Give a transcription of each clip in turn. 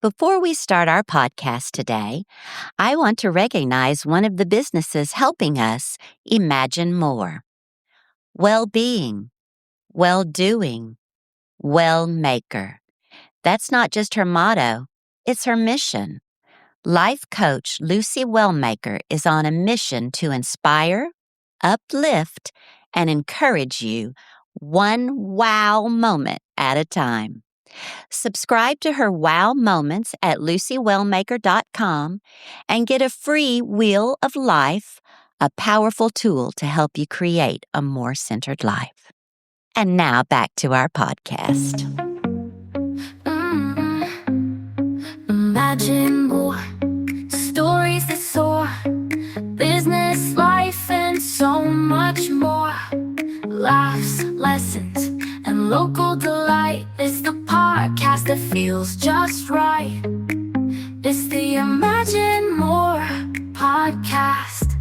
Before we start our podcast today, I want to recognize one of the businesses helping us imagine more. Well-being, well-doing, Wellmaker. That's not just her motto, it's her mission. Life coach Lucy Wellmaker is on a mission to inspire, uplift, and encourage you one wow moment at a time. Subscribe to her wow moments at lucywellmaker.com and get a free Wheel of Life, a powerful tool to help you create a more centered life. And now back to our podcast. Imagine more stories that soar, business, life, and so much more. Laughs, lessons, and local delight. It's the podcast that feels just right. It's the Imagine More podcast.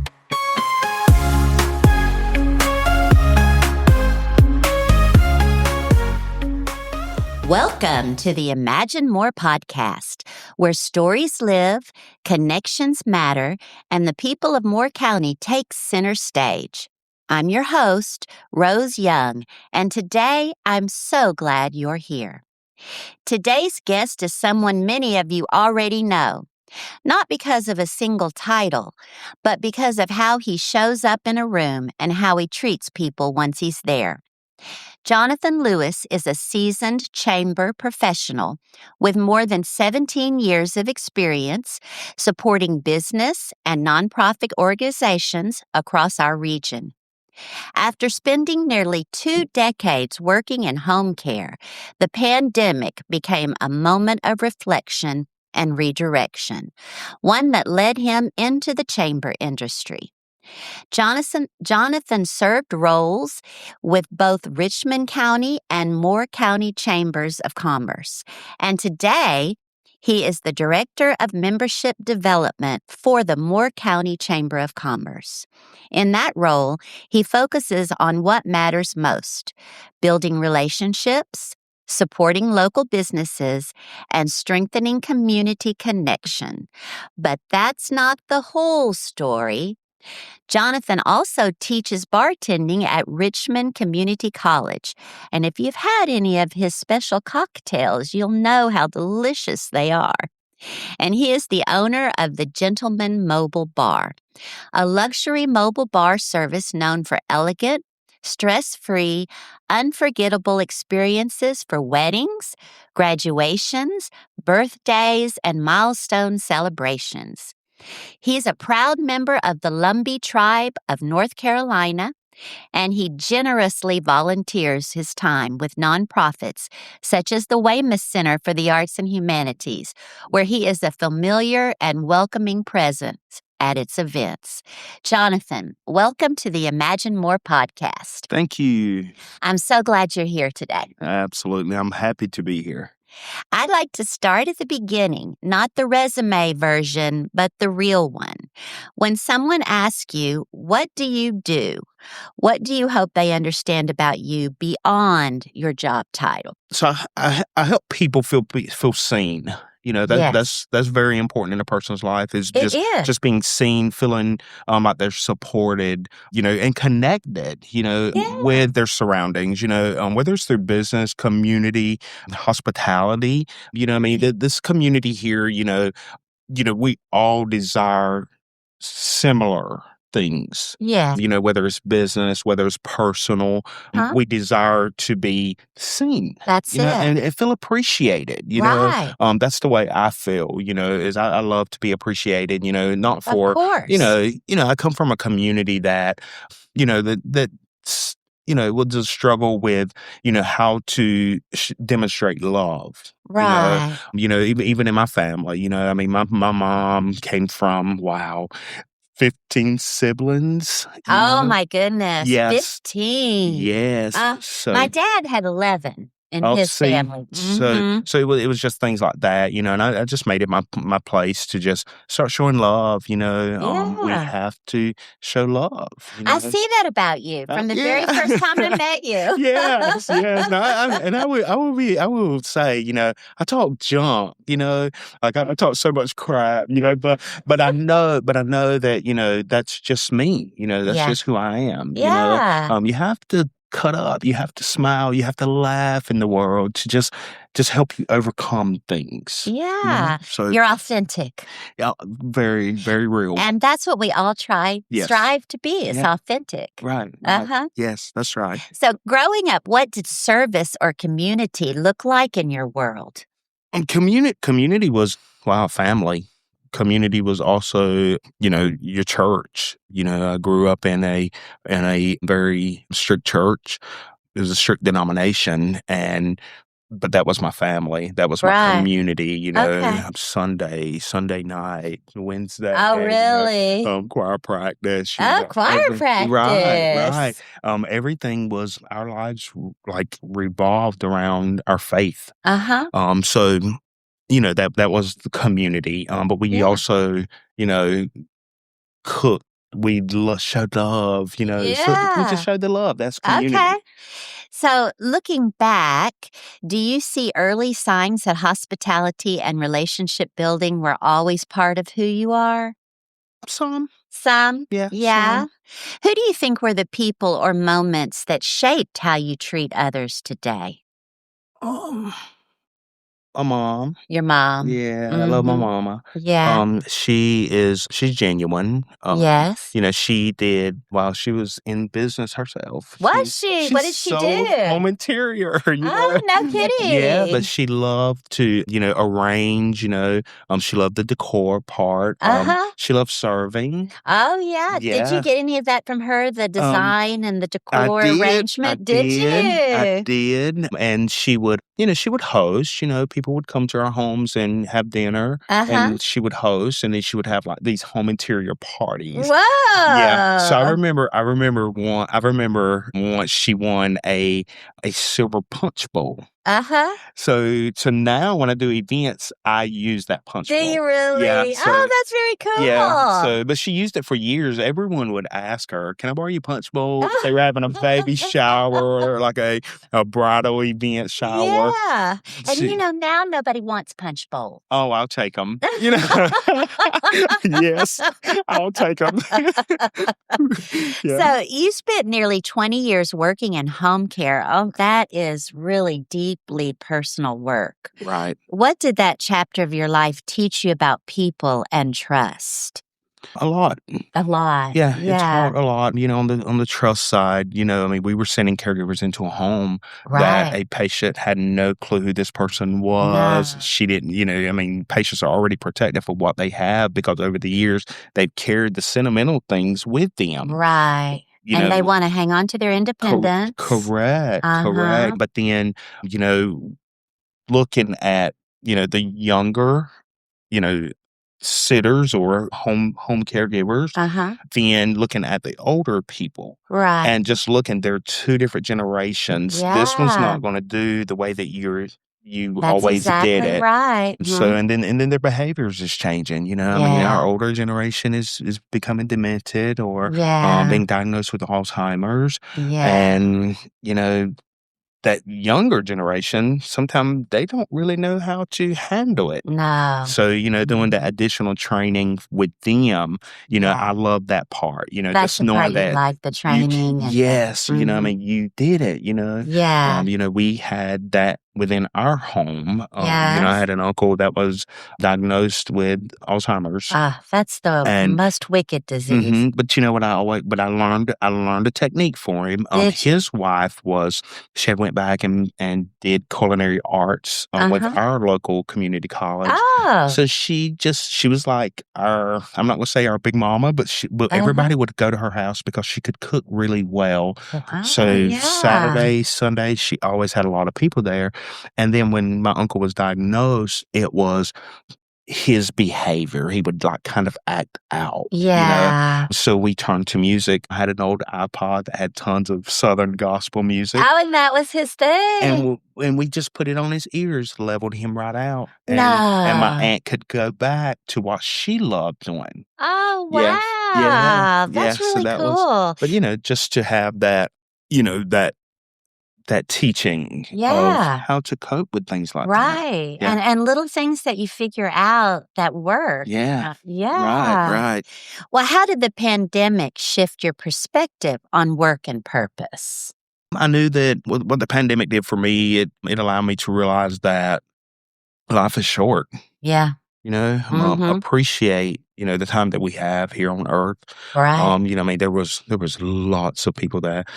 Welcome to the Imagine More podcast, where stories live, connections matter, and the people of Moore County take center stage. I'm your host, Rose Young, and today I'm so glad you're here. Today's guest is someone many of you already know, not because of a single title, but because of how he shows up in a room and how he treats people once he's there. Jonathon Lewis is a seasoned chamber professional with more than 17 years of experience supporting business and nonprofit organizations across our region. After spending nearly 2 decades working in home care, the pandemic became a moment of reflection and redirection, one that led him into the chamber industry. Jonathon served roles with both Richmond County and Moore County Chambers of Commerce, and today he is the Director of Membership Development for the Moore County Chamber of Commerce. In that role, he focuses on what matters most: building relationships, supporting local businesses, and strengthening community connection. But that's not the whole story. Jonathon also teaches bartending at Richmond Community College, and if you've had any of his special cocktails, you'll know how delicious they are. And he is the owner of the Gentleman Mobile Bar, a luxury mobile bar service known for elegant, stress-free, unforgettable experiences for weddings, graduations, birthdays, and milestone celebrations. He's a proud member of the Lumbee tribe of North Carolina, and he generously volunteers his time with nonprofits such as the Weymouth Center for the Arts and Humanities, where he is a familiar and welcoming presence at its events. Jonathon, welcome to the Imagine More podcast. Thank you. I'm so glad you're here today. Absolutely. I'm happy to be here. I'd like to start at the beginning, not the resume version, but the real one. When someone asks you, what do you do? What do you hope they understand about you beyond your job title? So I help people feel seen. You know, Yes. that's very important in a person's life is It is. just being seen, feeling like they're supported, and connected, Yeah. with their surroundings, whether it's their business, community, hospitality, I mean, this community here, we all desire similar things. Yeah. Whether it's business, whether it's personal, Huh? we desire to be seen. That's it. And feel appreciated, Right. That's the way I feel, is I love to be appreciated, not Of for, course. I come from a community that, will just struggle with, how to demonstrate love. Right. Even in my family, I mean, my mom came from, 15 siblings. Oh, my goodness. Yes. 15. Yes. My dad had 11. in Oh, his see, family. so Mhm. so it was just things like that, and I just made it my place to just start showing love, we Yeah. have to show love, I see that about you from the very yeah. first time I met you. Yes, yes. No, I will say, I talk junk, like I talk so much crap, but I know that, that's just me, that's Yeah. just who I am, Yeah. you have to cut up, you have to smile, you have to laugh in the world to just help you overcome things, Yeah. So, You're authentic. yeah, very, very real. And that's what we all Yes. strive to be is Yeah. authentic. Right, right. Uh-huh. Yes, that's right. So growing up, what did service or community look like in your world? And community was, wow, family. Community was also, your church. I grew up in a very strict church. It was a strict denomination, but that was my family. That was my Right. community, Okay. Sunday night, Wednesday, Oh, really? choir practice, Oh, choir right, right. practice. Everything was our lives like revolved around our faith. Uh-huh. So, that was the community. But we Yeah. also, you know, cooked. We showed love, so we just Yeah. showed the love. That's Okay. community. So looking back, do you see early signs that hospitality and relationship building were always part of who you are? Some, Some? yeah, Yeah. some. Who do you think were the people or moments that shaped how you treat others today? Um, my mom. Your mom. Yeah, I love my Mhm. mama. Yeah. She's genuine. Yes. She did while she was in business herself. Was She's she? What she's did she so do? home interior, Oh, no Yeah, but kidding. she loved to, arrange, she loved the decor part. Uh-huh. She loved serving. Oh, yeah. Did you Yeah. get any of that from her, the Um design and the I decor did, I arrangement? Did did, I you? did, and she would host, people would come to our homes and have dinner, Uh-huh. and she would host, and then she would have, like, these home interior parties. Yeah, so Whoa. I remember once she won a silver punch bowl. Uh-huh. So now when I do events, I use that punch Do bowl. you Yeah, really? Oh, so that's very yeah, cool. but she used it for years. Everyone would ask her, "Can I borrow your punch bowl?" If they were having a baby shower or like a bridal event shower. Yeah. And She now nobody wants punch bowls. Oh, I'll take them. Yes, I'll take them. Yeah. So you spent nearly 20 years working in home care. Oh, that is really deeply personal work. Right. What did that chapter of your life teach you about people and trust? A lot. A lot. Yeah, it Yeah. taught a lot, on the trust side, we were sending caregivers into a home that Right. a patient had no clue who this person No. was. She didn't, patients are already protective of what they have because over the years they've carried the sentimental things with them. Right. You And they know, want to hang on to their independence. correct, Uh-huh. correct. But then, you know, looking at, the younger, you know, sitters or home caregivers, Uh-huh. then looking at the older people Right. and just looking, they're two different generations. This one's Yeah. not going to do the way that you That's always did exactly it. right. So and then their behaviors is changing. Yeah. Our older generation is becoming demented or Yeah. being diagnosed with Alzheimer's, Yeah. and that younger generation, sometimes they don't really know how to handle it. No. So, doing the additional training with them, Yeah. I love that part, That's just the knowing part you that like, the training and yes, mhm. you did it, Yeah. we had that within our home. I Yes. had an uncle that was diagnosed with Alzheimer's. Ah, that's the And most wicked disease. but you know what I learned a technique for him. Did you? His wife she had went back and did culinary arts with Uh-huh. our local community college. Oh. So she was like I'm not gonna say our big mama, but Uh-huh. everybody would go to her house because she could cook really well. Oh, So yeah. Saturday, Sunday, she always had a lot of people there. And then when my uncle was diagnosed, it was his behavior. He would like kind of act out, Yeah. So we turned to music. I had an old iPod that had tons of Southern gospel music. Oh, and that was his thing. And we just put it on his ears, leveled him right out. And my No. aunt could go back to what she loved doing. Oh, Yeah. wow. That's So really that cool. but just to have that, that teaching of Yeah. how to cope with things like that. Right. Yeah. And little things that you figure out that work. Yeah. Yeah. Right. Well, how did the pandemic shift your perspective on work and purpose? I knew that what the pandemic did for me, it allowed me to realize that life is short. Yeah. Appreciate, the time that we have here on earth. Right. There was lots of people that,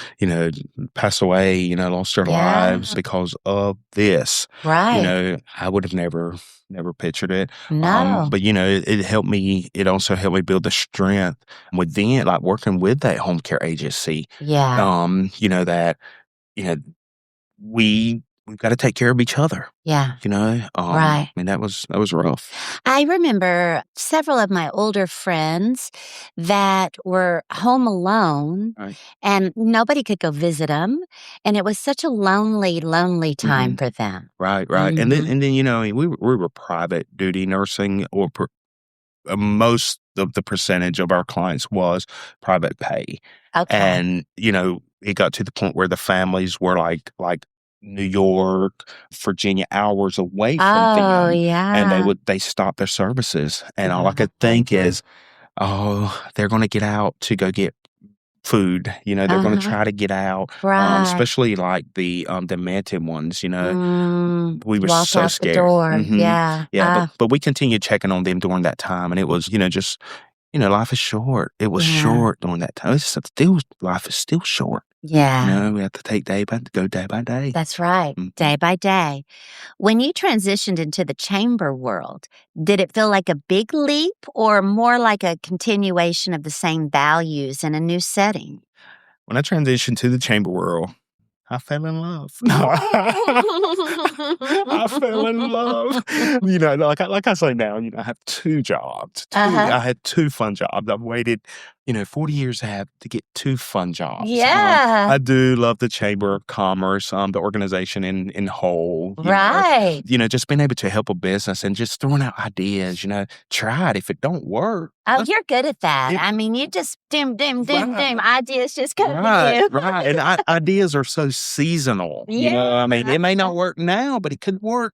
passed away, lost their lives because of this. Right. I would have never pictured it. No. But it also helped me build the strength within, like working with that home care agency. Yeah. That, we've got to take care of each other. Yeah. Right. That was rough. I remember several of my older friends that were home alone Right. and nobody could go visit them. And it was such a lonely, lonely time for them. Right. And then we were private duty nursing, or most of the percentage of our clients was private pay. Okay. And it got to the point where the families were like New York, Virginia, hours away from them. Oh, yeah. And they stopped their services. And all I could think is, they're going to get out to go get food. They're going to try to get out, Right. especially like the demented ones. We were Walk so out scared. the door. Yeah. Yeah. But we continued checking on them during that time, and it was just life is short. It was short during that time. Life is still short. Yeah. We have to take day by day. That's right. Mhm. Day by day. When you transitioned into the chamber world, did it feel like a big leap or more like a continuation of the same values in a new setting? When I transitioned to the chamber world, I fell in love. I fell in love. Like I say now, I have 2 jobs. I had 2 fun jobs. I've waited, 40 years to get 2 fun jobs. Yeah. I do love the Chamber of Commerce, the organization in whole. Right. Just being able to help a business and just throwing out ideas, try it. If it don't work. Oh, you're good at that. It- I mean, you just doom. Right. Ideas just come to you. Right. And ideas are so seasonal. Yeah. It may not work now, but it could work,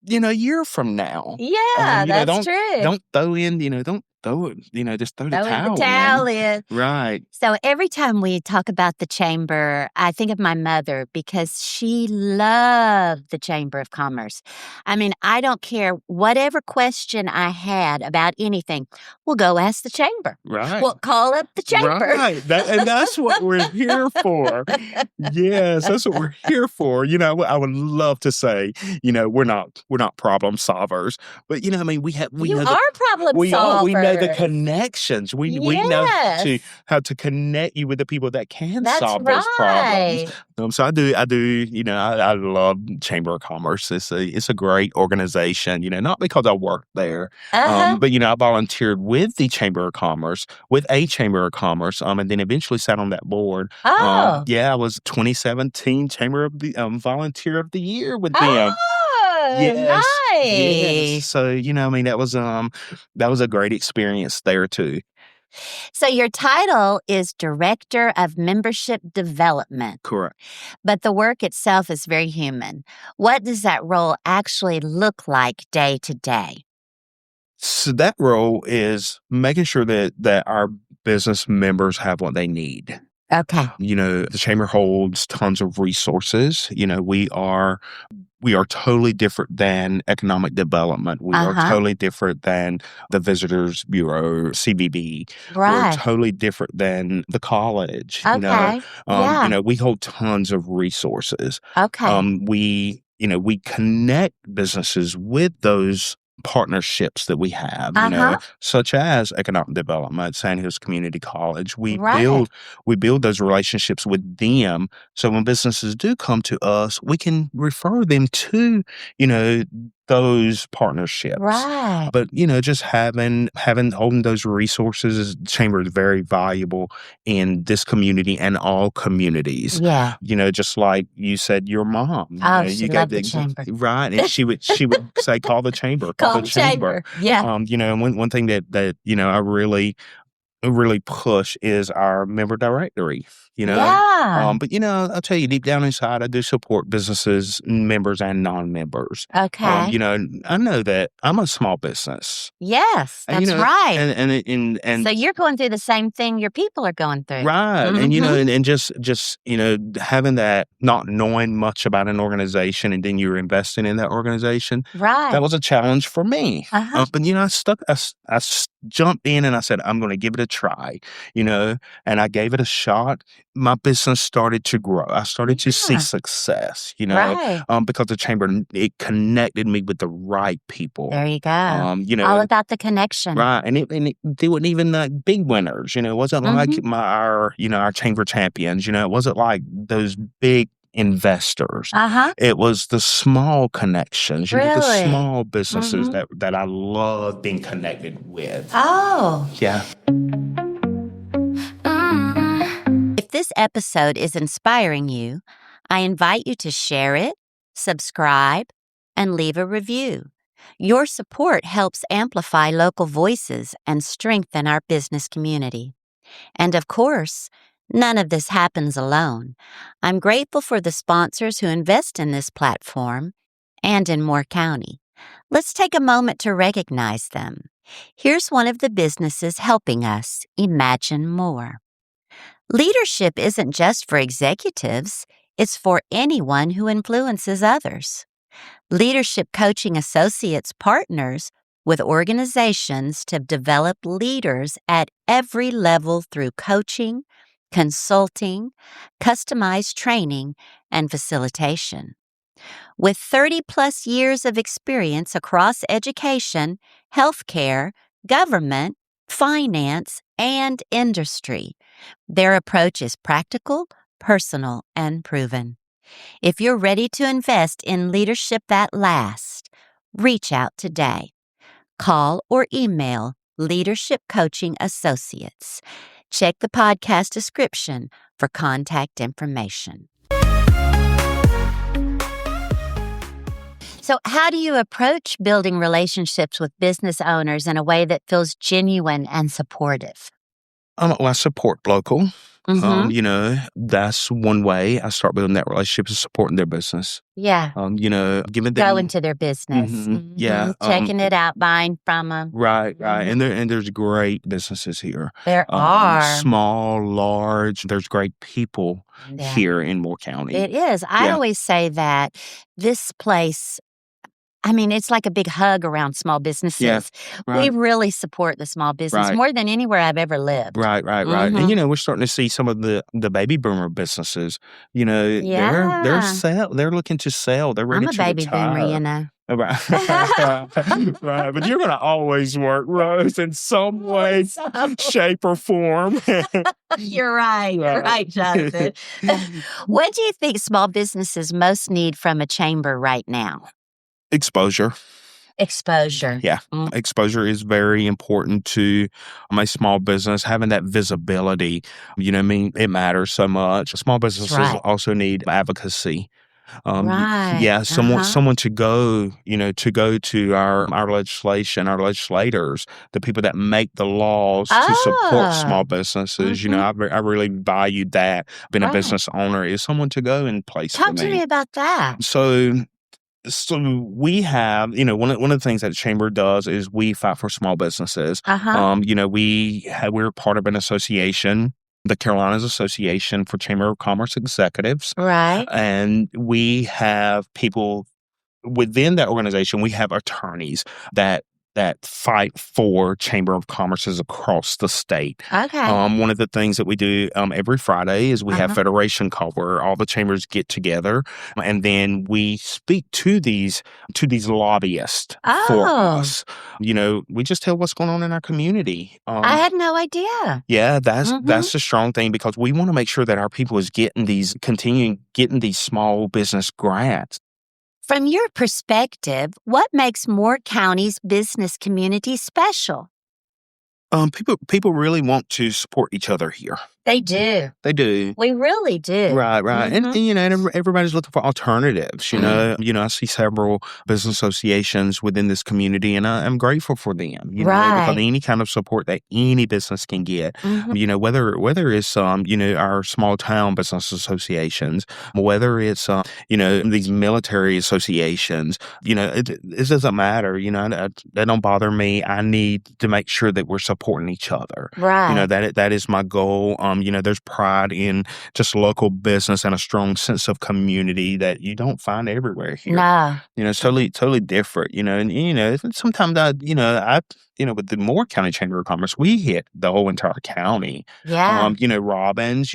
a year from now. Yeah, that's true. Don't throw in, don't throw it, just throw the Throw the towel towel in. Right. So every time we talk about the chamber, I think of my mother because she loved the Chamber of Commerce. I mean, I don't care whatever question I had about anything. We'll go ask the chamber. Right. We'll call up the chamber. Right. And that's what we're here for. Yes, that's what we're here for. I would love to say, we're not problem solvers, but we You know are problem solvers. we know the connections. We know Yes. how to connect you with the people that can That's solve those right. problems. So I do. I love Chamber of Commerce. It's a great organization. Not because I work there, Uh-huh. but I volunteered with the Chamber of Commerce, with a Chamber of Commerce, and then eventually sat on that board. Oh. I was 2017 Chamber of the Volunteer of the Year with them. Oh, Yes. nice. So that was a great experience there too. So your title is Director of Membership Development, Correct. but the work itself is very human. What does that role actually look like day to day? So that role is making sure that our business members have what they need. Okay. The chamber holds tons of resources. We are totally different than economic development. We are totally different than the Visitors Bureau, CBB. Right. We're totally different than the college. Okay. Yeah. We hold tons of resources. Okay. We connect businesses with those partnerships that we have, such as economic development, Sand Hills Community College. We build those relationships with them. So when businesses do come to us, we can refer them to, those partnerships. Right. But, just holding those resources, chamber is very valuable in this community and all communities. Yeah. Just like you said, your mom. Oh, she you loved the chamber. Right. And she would say, call the chamber. Call the chamber. Yeah. And one thing that I really push is our member directory, Yeah. But, I'll tell you, deep down inside, I do support businesses, members and non-members. Okay. I know that I'm a small business. Yes, And, that's right. And So you're going through the same thing your people are going through. right. Mhm. And just, having that, not knowing much about an organization and then you're investing in that organization, Right. that was a challenge for me. Uh-huh. But, I jumped in and I said, I'm going to give it a try, and I gave it a shot. My business started to grow. I started to see Yeah. success, Right. because the chamber, it connected me with the right people. There you go. All about the connection. Right. And they weren't even like big winners, it wasn't like our chamber champions, it wasn't like those big investors. Uh-huh. It was the small connections, the Really? small businesses that I love being connected with. Oh. Yeah. If this episode is inspiring you, I invite you to share it, subscribe, and leave a review. Your support helps amplify local voices and strengthen our business community. And of course, none of this happens alone. I'm grateful for the sponsors who invest in this platform and in Moore County. Let's take a moment to recognize them. Here's one of the businesses helping us imagine more. Leadership isn't just for executives, it's for anyone who influences others. Leadership Coaching Associates partners with organizations to develop leaders at every level through coaching, consulting, customized training, and facilitation. With 30-plus years of experience across education, healthcare, government, finance, and industry, their approach is practical, personal, and proven. If you're ready to invest in leadership that lasts, reach out today. Call or email Leadership Coaching Associates. Check the podcast description for contact information. So, how do you approach building relationships with business owners in a way that feels genuine and supportive? I support local. Mm-hmm. That's one way I start building that relationship is supporting their business. Yeah. Giving them Go into their business. Yeah. Checking it out, buying from them. Right. And there's great businesses here. There are. Small, large. There's great people here in Moore County. It is. I always say that this place, it's like a big hug around small businesses. Yeah, right. We really support the small business more than anywhere I've ever lived. Right. And, we're starting to see some of the baby boomer businesses, they're looking to sell. They're ready I'm a to baby retire. boomer, Right. Right. But you're going to always work, Rose, in some way, shape, or form. You're right. You're right, Jonathan. What do you think small businesses most need from a chamber right now? Exposure. Yeah. Exposure is very important to my small business. Having that visibility, it matters so much. Small businesses also need advocacy. Right. Yeah, someone to go to our legislation, our legislators, the people that make the laws to support small businesses. I really value that. Being a business owner is someone to go in place for me. Talk to me about that. So we have, one of the things that the chamber does is we fight for small businesses. We're part of an association, the Carolinas Association for Chamber of Commerce Executives. Right. And we have people within that organization. We have attorneys that fight for Chamber of Commerces across the state. Okay. One of the things that we do every Friday is we have Federation Call, where all the chambers get together, and then we speak to these lobbyists for us. We just tell what's going on in our community. I had no idea. Yeah, that's the strong thing, because we want to make sure that our people is continuing getting these small business grants. From your perspective, what makes Moore County's business community special? People really want to support each other here. They do. They do. We really do. Right, right. Mhm. And everybody's looking for alternatives, you know. I see several business associations within this community, and I'm grateful for them, because Right. any kind of support that any business can get, Mhm. whether it's our small town business associations, whether it's these military associations, it doesn't matter, that don't bother me. I need to make sure that we're supporting each other. Right. That is my goal. There's pride in just local business and a strong sense of community that you don't find everywhere here. No. It's totally different, and sometimes with the Moore County Chamber of Commerce, we hit the whole entire county. Yeah. Robbins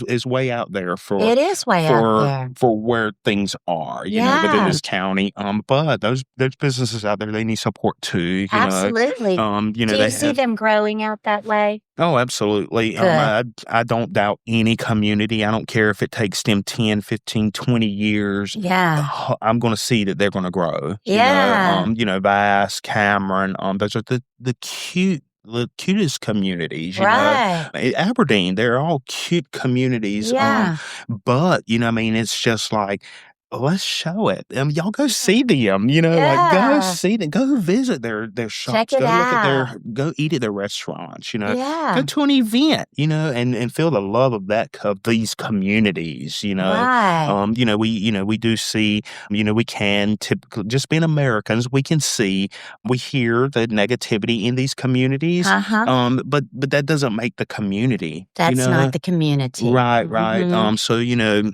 is way out there for It is way out there. for where things are, within Yeah. this county. But those businesses out there, they need support too. Absolutely. Do They you see have. them growing out that way? Oh, absolutely. Good. I don't doubt any community. I don't care if it takes them 10, 15, 20 years. Yeah. I'm going to see that they're going to grow. Yeah. Bass, Cameron, those are the cutest communities, Right. Aberdeen, they're all cute communities. Yeah. But, it's just like, let's show it. Y'all go see them, like go Yeah. see them, go visit their shops, Check it go look at out. go eat at their restaurants, Yeah. go to an event, and feel the love of these communities, Right. we do see, we can typically, just being Americans, we hear the negativity in these communities, Uh-huh. but that doesn't make the community, That's not the community. right, right. Mhm. So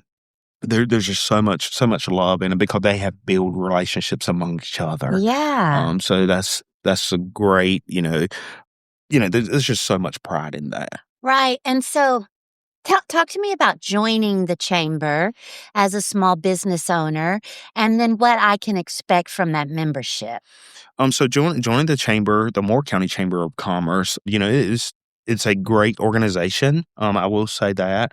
there's just so much love in it because they have built relationships among each other. Yeah. So that's a great, there's just so much pride in that. Right. And so talk to me about joining the chamber as a small business owner and then what I can expect from that membership. So joining the chamber, the Moore County Chamber of Commerce, it's a great organization. I will say that.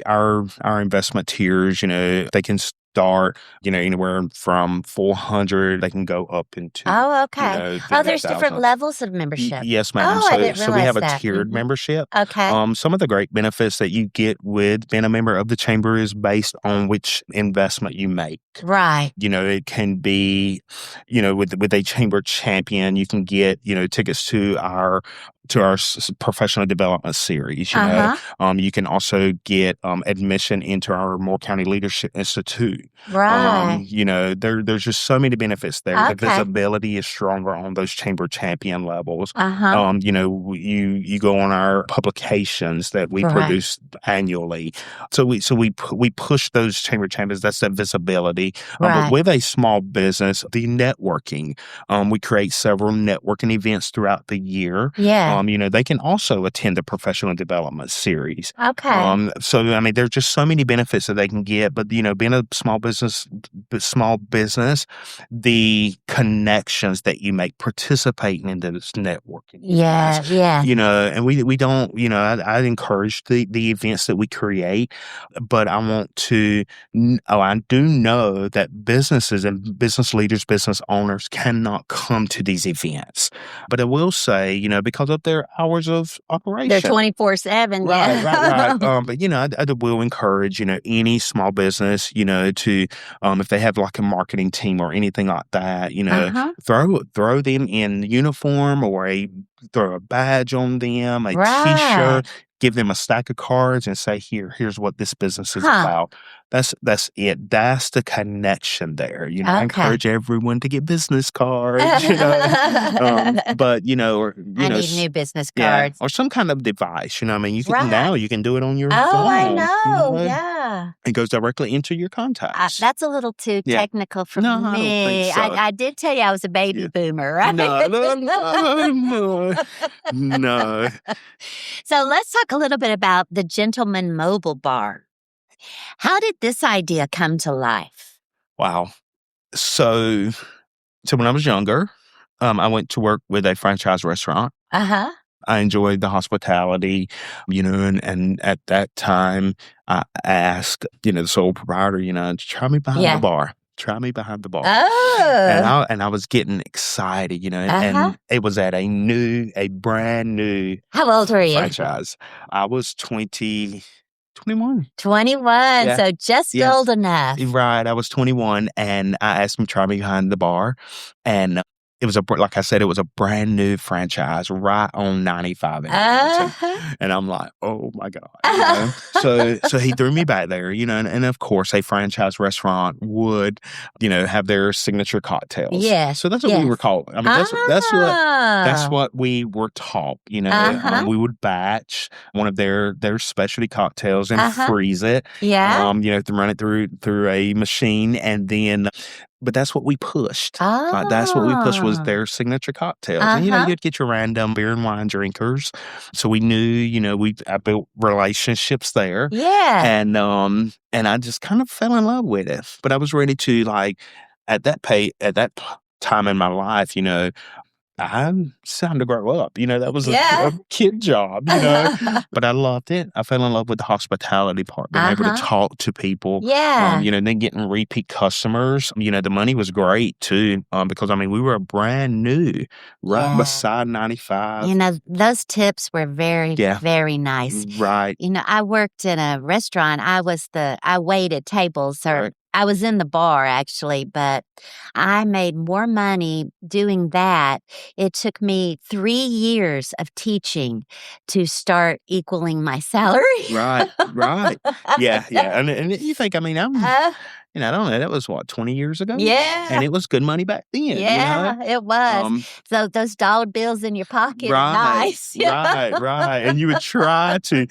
Our investment tiers, they can start, anywhere from 400. They can go up into, Oh, okay. There's different thousands. levels of membership. Yes, ma'am. Oh, I didn't So we realize have a that. tiered Mhm. membership. Okay. Some of the great benefits that you get with being a member of the chamber is based on which investment you make. Right. It can be, with a chamber champion, you can get, tickets to our professional development series. Uh-huh. You can also get admission into our Moore County Leadership Institute. Right. There's just so many benefits there. The Okay. visibility is stronger on those chamber champion levels. Uh-huh. You go on our publications that we Right. produce annually. So we push those chamber champions. That's that visibility. But Right. with a small business, the networking, we create several networking events throughout the year. Yeah. They can also attend the professional development series. Okay. So there's just so many benefits that they can get. But being a small business, the connections that you make participating in this networking. Yeah. Yeah. And we don't. I encourage the events that we create, but I want to. I do know that businesses and business leaders, business owners cannot come to these events. But I will say, because of their hours of operation. They're 24/7. Right, Yeah. right. But I will encourage any small business, to if they have like a marketing team or anything like that, Uh-huh. throw them in uniform or throw a badge on them, a Right. T-shirt, give them a stack of cards, and say, here's what this business is Huh. about. That's it. That's the connection there. I Okay. encourage everyone to get business cards. But or I need new business yeah, cards. or some kind of device. You can Right. now you can do it on your Oh, phone. I know. Yeah. It goes directly into your contacts. That's a little too Yeah. technical for No, I don't me. think so. I did tell you I was a baby Yeah. boomer, right? No. No. So let's talk a little bit about the Gentleman Mobile Bar. How did this idea come to life? Wow. So when I was younger, I went to work with a franchise restaurant. Uh-huh. I enjoyed the hospitality, and at that time I asked, the sole proprietor, try me behind the bar. Try me behind the bar. Oh. And I was getting excited, Uh-huh. and it was at a brand new How old were you? franchise. I was 21. 21, Yeah. so just Yes. old enough. Right, I was 21, and I asked him to try me behind the bar, and it was like I said, it was a brand new franchise right on 95 in Arlington, and I'm like, "Oh my God," So he threw me back there, and of course, a franchise restaurant would, have their signature cocktails. Yeah. So that's what we were called. I mean, that's what we were taught, we would batch one of their specialty cocktails and freeze it. Yeah. To run it through a machine, and then but that's what we pushed. Like, that's what we pushed was their signature cocktails. And, you'd get your random beer and wine drinkers. So we knew, I built relationships there. Yeah. And I just kind of fell in love with it. But I was ready to, like, at that time in my life, I'm starting to grow up. That was a kid job, but I loved it. I fell in love with the hospitality part, being able to talk to people. Yeah. Then getting repeat customers. The money was great too, because we were brand new, right beside 95. Those tips were very, very nice. Right. I worked in a restaurant. I waited tables, or I was in the bar actually, but I made more money doing that. It took me 3 years of teaching to start equaling my salary. Right. Yeah. And you think, I'm, I don't know, that was 20 years ago? Yeah. And it was good money back then. Yeah, it was. So those dollar bills in your pocket are nice. Right. And you would try to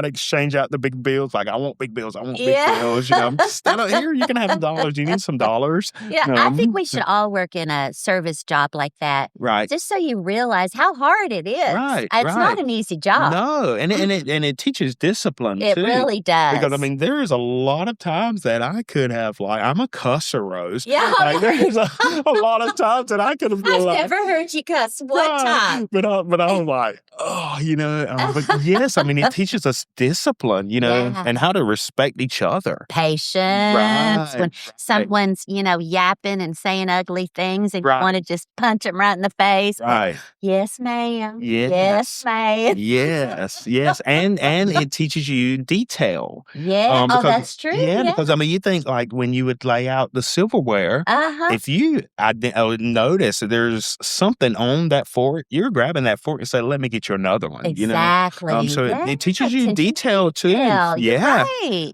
exchange out the big bills. Like, I want big bills. Big bills. Stand out here. You can have dollars. You need some dollars. Yeah, I think we should all work in a service job like that. Right. Just so you realize how hard it is. Right. It's not an easy job. No, and it teaches discipline, It too. really does. Because, there is a lot of times that I could have, like, I'm a cusser, Rose. Yeah. Like, there's a lot of times that I could have been I've like... never heard you cuss one time. But I was like, but yes, it teaches us discipline, and how to respect each other. Patience. When someone's, yapping and saying ugly things and you want to just punch them right in the face. Right. Yes, ma'am. Yes, ma'am. Yes. And it teaches you detail. Yeah. That's true. Yeah, because, you think, like, when you would lay out the silverware, if you notice that there's something on that fork, you're grabbing that fork and say, let me get you another one. Exactly. So it teaches you detail too. Yeah.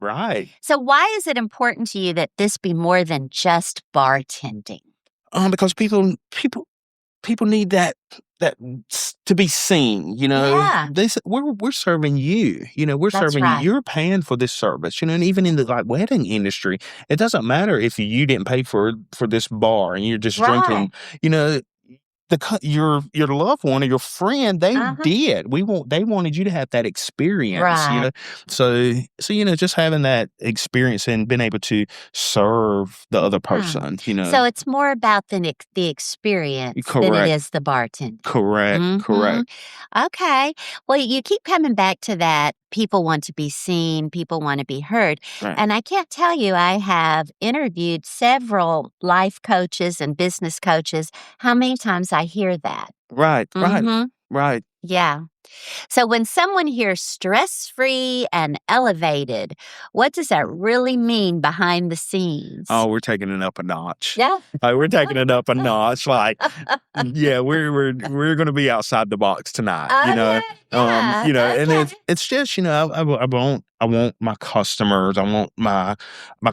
Right. So why is it important to you that this be more than just bartending? Because people need that to be seen, Yeah. We're serving you, we're That's serving right. you. You're paying for this service, and even in the, like, wedding industry, it doesn't matter if you didn't pay for this bar and you're just drinking, your loved one or your friend, they did. They wanted you to have that experience, Right. So just having that experience and being able to serve the other person, So it's more about the experience than it is the bartending. Correct. Okay. Well, you keep coming back to that. People want to be seen. People want to be heard. Right. And I can't tell you, I have interviewed several life coaches and business coaches. How many times I hear that? Right. Yeah. So when someone hears stress-free and elevated, what does that really mean behind the scenes? Oh, we're taking it up a notch. Yeah. Like, we're taking it up a notch. Like, we're going to be outside the box tonight. And it's just, I want my customers, I want my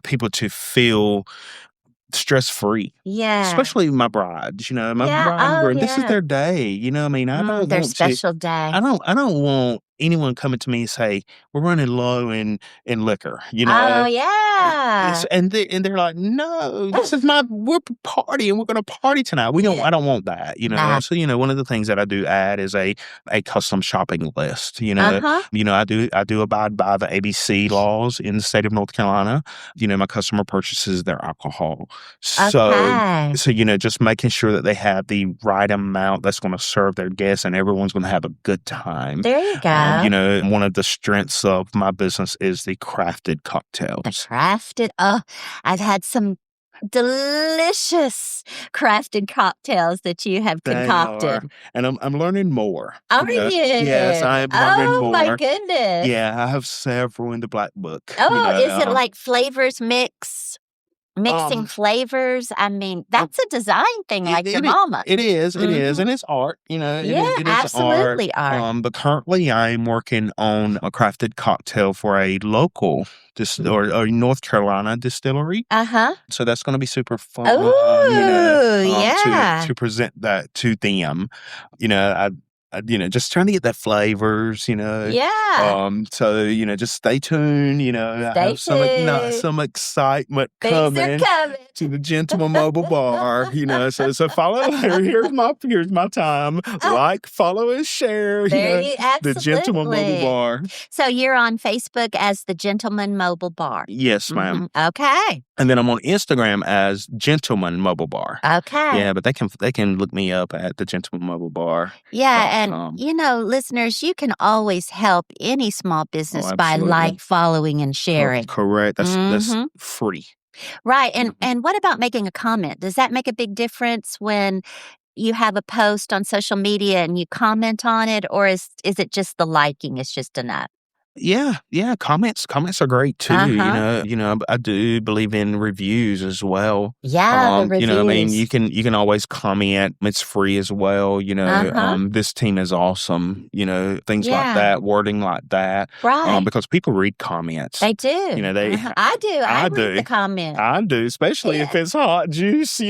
people to feel stress-free. Yeah. Especially my brides, my bride, this is their day, I don't their want special day. I don't want anyone coming to me and say, "We're running low in liquor," Oh, yeah. and they're like, "No, this is we're partying. We're gonna party tonight. I don't want that," Nah. So, one of the things that I do add is a custom shopping list, Uh-huh. I do abide by the ABC laws in the state of North Carolina. My customer purchases their alcohol. Okay. So, just making sure that they have the right amount that's going to serve their guests and everyone's going to have a good time. There you go. One of the strengths of my business is the crafted cocktails. The crafted. Oh, I've had some delicious crafted cocktails that you have They concocted. are. And I'm learning more. Are you? Yes, I am learning Oh, more. my goodness. Yeah, I have several in the black book. Oh, is it like flavors mixing Um, flavors? I mean, that's a design thing like your It mama. is, Mhm. and it's art, Yeah, it is art. absolutely art. But currently I'm working on a crafted cocktail for a local or North Carolina distillery. Uh-huh. So that's gonna be super fun, Ooh, yeah. to present that to them. Just trying to get the flavors, Yeah. So, just stay tuned, I Stay have tuned. some excitement Things are coming coming. to the Gentleman Mobile Bar, so follow. Here's my time. Like, follow, and share. There you The Gentleman Mobile absolutely. Bar. So you're on Facebook as the Gentleman Mobile Bar. Yes, ma'am. Mhm. Okay. And then I'm on Instagram as Gentleman Mobile Bar. Okay. Yeah, but they can look me up at the Gentleman Mobile Bar. Yeah, and listeners, you can always help any small business by absolutely. following, and sharing. Correct. That's Mhm. free. Right. And what about making a comment? Does that make a big difference when you have a post on social media and you comment on it, or is it just the liking is just enough? Yeah, comments are great too, Uh-huh. I do believe in reviews as well. Yeah, the I mean, reviews. you can always comment. It's free as well, Uh-huh. this team is awesome, things like Yeah. that, wording like that. Right. Because people read comments. They do. They I do. I read do. the comments. I do, especially if it's hot juice,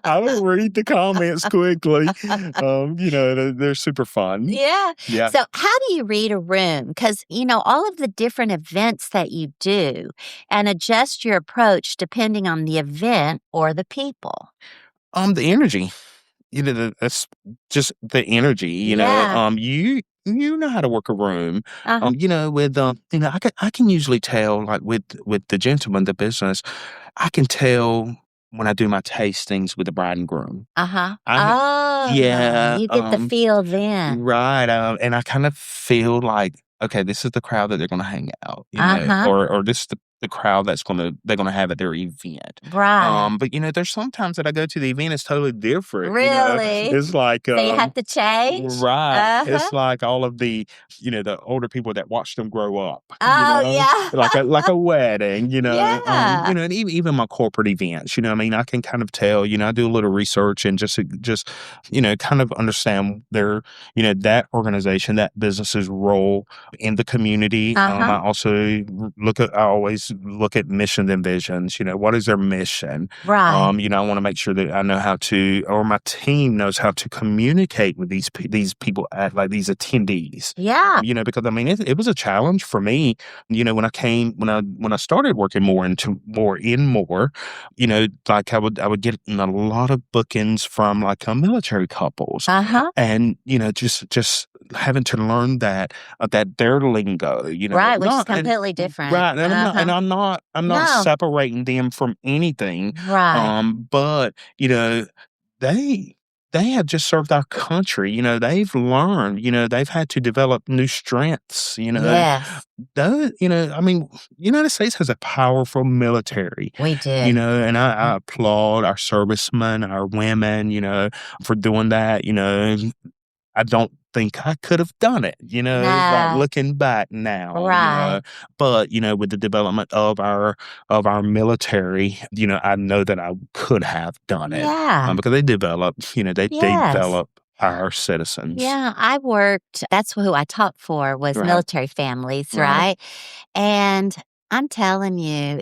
I will read the comments quickly. They're super fun. Yeah. Yeah. So how do you read a room? Because, all of the different events that you do and adjust your approach depending on the event or the people. The energy. That's just the energy, Yeah. You know how to work a room. Uh-huh. With I can usually tell, like, with the gentleman, the business, I can tell when I do my tastings with the bride and groom. Uh-huh. I Oh, Yeah, you get the feel then. right, and I kind of feel like, okay, this is the crowd that they're gonna hang out, Uh-huh. or this is the crowd they're gonna have at their event. Right. But there's sometimes that I go to the event, it's totally different. Really? It's like So you have to change? right. It's Uh-huh. like all of the older people that watched them grow up. Oh, yeah. Like a wedding, Yeah. and even my corporate events, I mean, I can kind of tell, I do a little research and just kind of understand their, that organization, that business's role in the community. Uh-huh. I always look at mission and visions. What is their mission? Right. I want to make sure that I know how to, or my team knows how to communicate with these people, like these attendees. Yeah. Because I mean, it was a challenge for me. When I started working more, like I would get a lot of bookings from like military couples, Uh-huh. and just having to learn that their lingo, Right, which is not and completely different. right, and Uh-huh. I'm not No. separating them from anything, Right. but they have just served our country. They've learned. They've had to develop new strengths. Yes, I mean, United States has a powerful military. we do. And I applaud our servicemen, our women, for doing that. I don't think I could have done it, like No. looking back now. Right. But with the development of our military, I know that I could have done it. Yeah. Because they develop, they Yes. develop our citizens. Yeah, that's who I taught for was Right. military families, Right. right? And I'm telling you,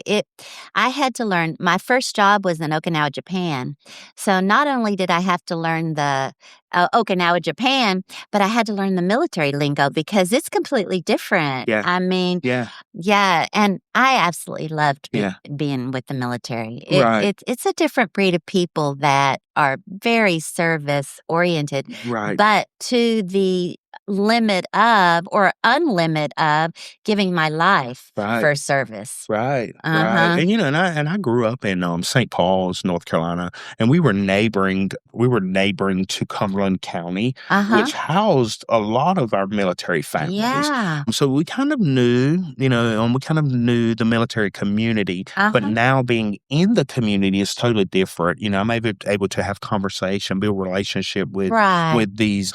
I had to learn. My first job was in Okinawa, Japan. So not only did I have to learn the Okinawa, Japan, but I had to learn the military lingo because it's completely different. Yeah. I mean, Yeah. yeah, and I absolutely loved Yeah. being with the military. Right. It's a different breed of people that are very service oriented, Right. but to the limit of or unlimit of giving my life Right. for service. Right. Uh-huh. And I grew up in St. Paul's, North Carolina, and we were neighboring to Cumberland County, Uh-huh. which housed a lot of our military families. Yeah. So we kind of knew, the military community, but Uh-huh. now being in the community is totally different. I'm able to have conversation, build relationship Right. with these,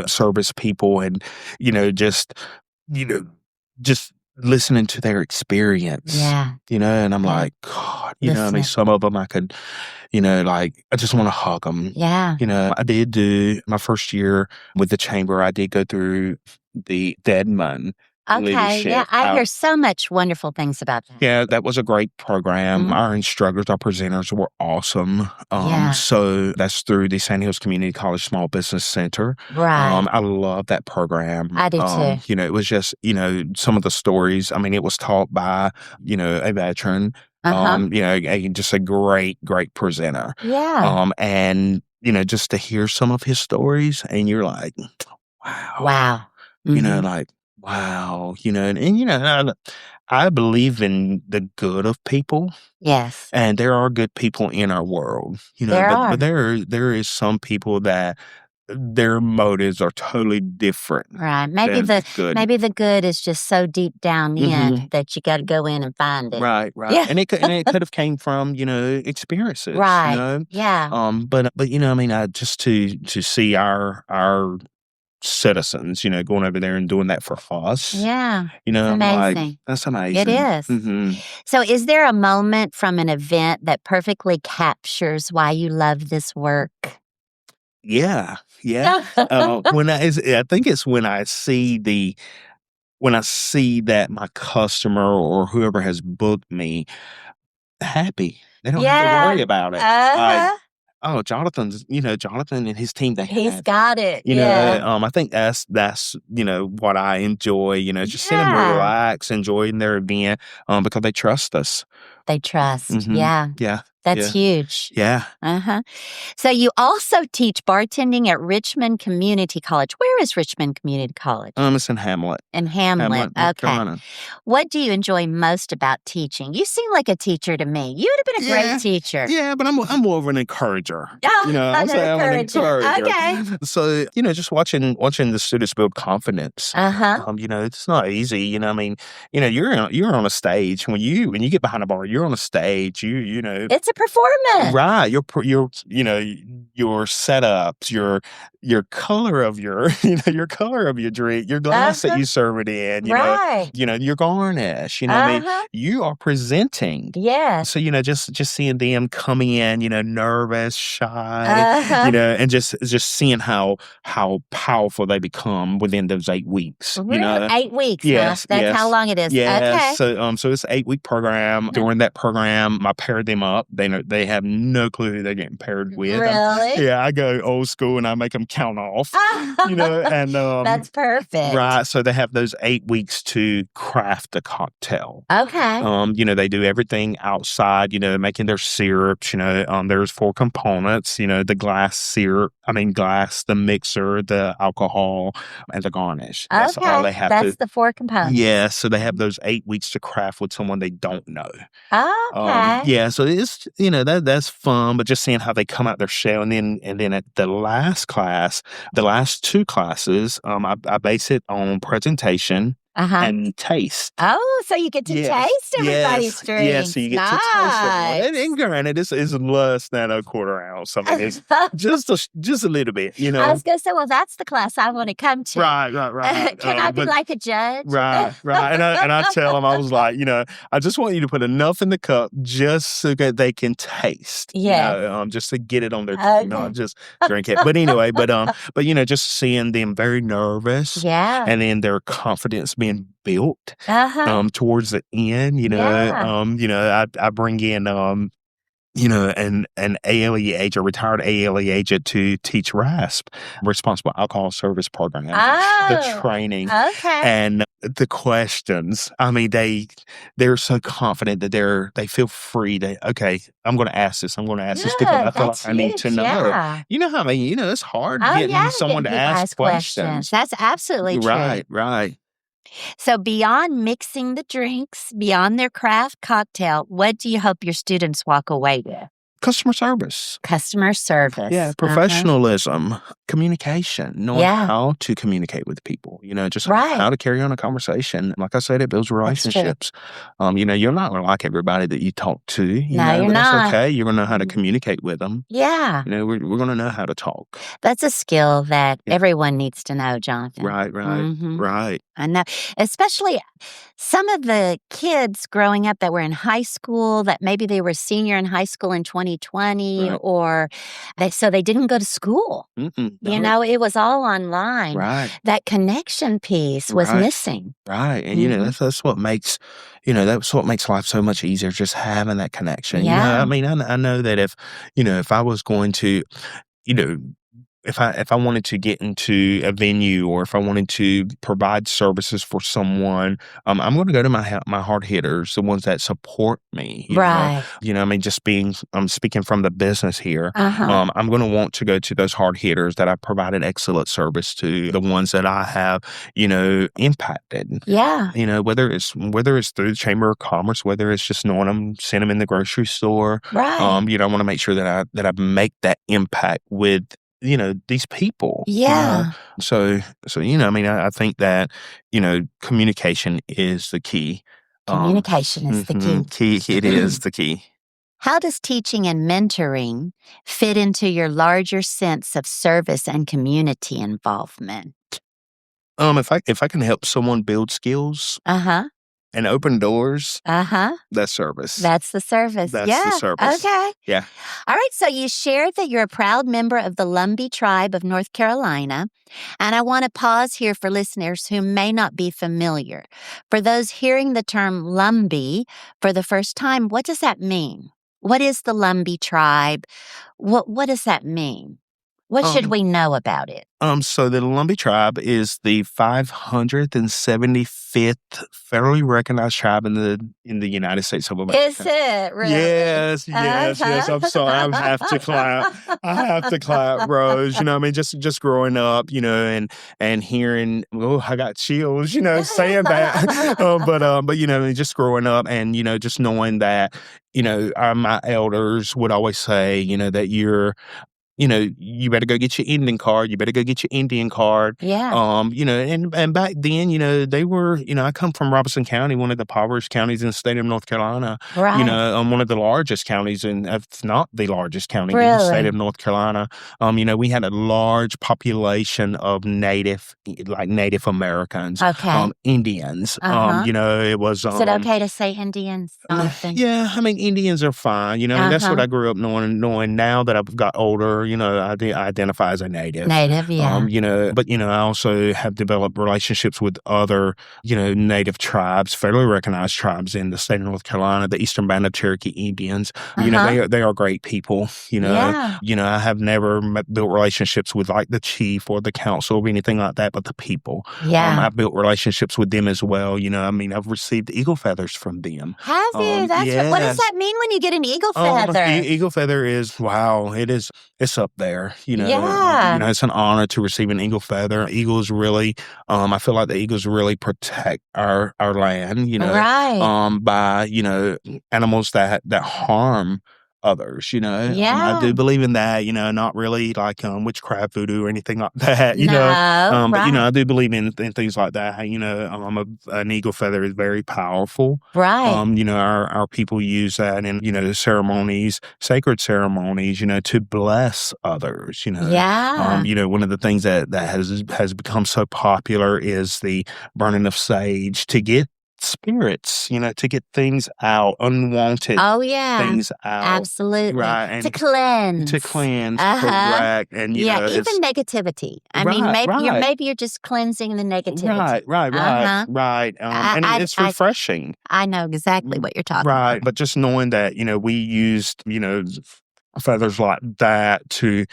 service people and, just, you know, just listening to their experience. Yeah. And I'm Yeah. like, God, I mean, Listening. some of them I could, I just want to hug them. Yeah. I did do my first year with the chamber. I did go through the Deadman Okay. leadership. Yeah, I hear so much wonderful things about that. Yeah, that was a great program. Mhm. Our instructors, our presenters were awesome. Yeah. So that's through the Sand Hills Community College Small Business Center. Right. I love that program. I do too. It was just, some of the stories. I mean, it was taught by, a veteran. Uh-huh. Just a great, great presenter. Yeah. And, just to hear some of his stories and you're like, wow. Wow. Mhm. Like, wow, and I believe in the good of people, Yes. and there are good people in our world, There are. but there is some people that their motives are totally different. Right. Maybe than good. the good is just so deep down in that you got to go in and find it. Right. Yeah. And it could have came from, experiences. Right. Yeah. But I just to see our citizens, going over there and doing that for us. Yeah. It's I'm like, amazing. that's amazing. It is. Mhm. So is there a moment from an event that perfectly captures why you love this work? Yeah. I think it's when I see that my customer or whoever has booked me happy. They don't have to worry about it. Like, Uh-huh. oh, Jonathan and his team, they He's have got it. Yeah. I think that's what I enjoy, just seeing them Yeah. relax, enjoying their event, because they trust us. They trust. Mhm. Yeah. Yeah. That's huge. Yeah. Uh-huh. So you also teach bartending at Richmond Community College. Where is Richmond Community College? It's in Hamlet. In Hamlet. North Okay. Carolina. What do you enjoy most about teaching? You seem like a teacher to me. You would have been a great teacher. Yeah, but I'm more of an encourager. Oh, I'll say I'm an encourager. encourager. Okay. So, just watching the students build confidence. Uh-huh. It's not easy. You're on a stage when you get behind a bar. You're on a stage. It's a performance. Right. Your setups, your color of your your color of your drink, your glass that you serve it in. Right. Your garnish. You are presenting. Yes. So, just seeing them coming in, nervous, shy, Uh-huh. and just seeing how powerful they become within those 8 weeks. Really? 8 weeks, Yes, huh? That's yes. how long it is. Yeah. Okay. So it's an 8-week program. During that program, I paired them up. They have no clue who they're getting paired with. Really? I go old school and I make them count off. And That's perfect. right. So they have those 8 weeks to craft a cocktail. Okay. They do everything outside, making their syrups, there's 4 components, the glass, the mixer, the alcohol, and the garnish. That's all they have That's the 4 components. Yeah, so they have those 8 weeks to craft with someone they don't know. Okay. Yeah, so it's that's fun, but just seeing how they come out their shell, and then at the last class, the last 2 classes, I base it on presentation and taste. Oh, so you get to taste everybody's drinks. Yes, so you get to taste it. And granted, it's less than a quarter ounce. I mean, it's just a little bit, I was going to say, well, that's the class I want to come to. Right. Can I be like a judge? Right. And I tell them, I was like, I just want you to put enough in the cup just so that they can taste. Yeah. Just to get it on their tongue, not just drink it. But anyway, just seeing them very nervous. Yeah. And then their confidence being built towards the end, I bring in an ALE agent, retired ALE agent to teach RASP, Responsible Alcohol Service Program, the training okay. and the questions. I mean, they're so confident that they feel free to, okay, I'm going to ask this. I'm going to ask this because I feel like I need to know. Yeah. You know how, it's hard Oh, getting yeah, someone to getting people ask questions. That's absolutely true. Right. So beyond mixing the drinks, beyond their craft cocktail, what do you hope your students walk away with? Customer service. Customer service. Yeah, professionalism, communication, knowing Yeah. how to communicate with people, just Right. how to carry on a conversation. Like I said, it builds relationships. You're not going to like everybody that you talk to, No, you're but not. that's okay. You're going to know how to communicate with them. Yeah. We're going to know how to talk. That's a skill that everyone needs to know, Jonathan. Right. I know, especially some of the kids growing up that were in high school, that maybe they were a senior in high school in 2020, Right. or so they didn't go to school. No. It was all online. Right. That connection piece was missing. Right. And, that's what makes, that's what makes life so much easier, just having that connection. Yeah. I know that if I was going to, you know, if I wanted to get into a venue or if I wanted to provide services for someone, I'm going to go to my hard hitters, the ones that support me. Right. I'm speaking from the business here. I'm going to want to go to those hard hitters that I provided excellent service to, the ones that I have, impacted. Yeah. Whether it's through the Chamber of Commerce, whether it's just knowing them, seeing them in the grocery store. Right. I want to make sure that I make that impact with these people. Yeah. So, I think that, communication is the key. Communication is the key. It is the key. How does teaching and mentoring fit into your larger sense of service and community involvement? If I can help someone build skills and open doors, that's service. That's the service. That's the service. Okay. Yeah. All right. So you shared that you're a proud member of the Lumbee tribe of North Carolina. And I want to pause here for listeners who may not be familiar. For those hearing the term Lumbee for the first time, what does that mean? What is the Lumbee tribe? What does that mean? What should we know about it? So the Lumbee tribe is the 575th federally recognized tribe in the United States of America. Is it really? Yes. I'm sorry. I have to clap, Rose. Just growing up, and hearing, I got chills, saying that. But just growing up and just knowing that, my elders would always say, that you better go get your Indian card. You better go get your Indian card. Yeah. And back then, they were, I come from Robeson County, one of the poorest counties in the state of North Carolina. Right. One of the largest counties, and if not the largest county in Really? the state of North Carolina. We had a large population of Native Americans. Okay. Indians. It was. Is it okay to say Indians? Yeah, Indians are fine. That's what I grew up knowing. Now that I've got older, I identify as a native. Native, yeah. But I also have developed relationships with other, native tribes, federally recognized tribes in the state of North Carolina, the Eastern Band of Cherokee Indians. They are great people. Yeah. I have never built relationships with like the chief or the council or anything like that, but the people. Yeah. I've built relationships with them as well. I've received eagle feathers from them. Have you? What does that mean when you get an eagle feather? Eagle feather is, wow, it's up there. Yeah. It's an honor to receive an eagle feather. Eagles really, I feel like the eagles really protect our land, right. by, animals that harm others, Yeah. I do believe in that, not really like witchcraft, voodoo, or anything like that, No, but right. I do believe in things like that. An eagle feather is very powerful. Right. Our people use that in ceremonies, sacred ceremonies, to bless others. Yeah. One of the things that has become so popular is the burning of sage to get spirits, to get things out, unwanted Oh, yeah. things out. Absolutely. Right. To And cleanse. to cleanse, Uh-huh. correct. And, Yeah, it's even negativity. I mean, right, right. maybe you're just cleansing the negativity. Right. Uh-huh. Right. And it's refreshing. I know exactly what you're talking Right. about. But just knowing that, we used, feathers like that to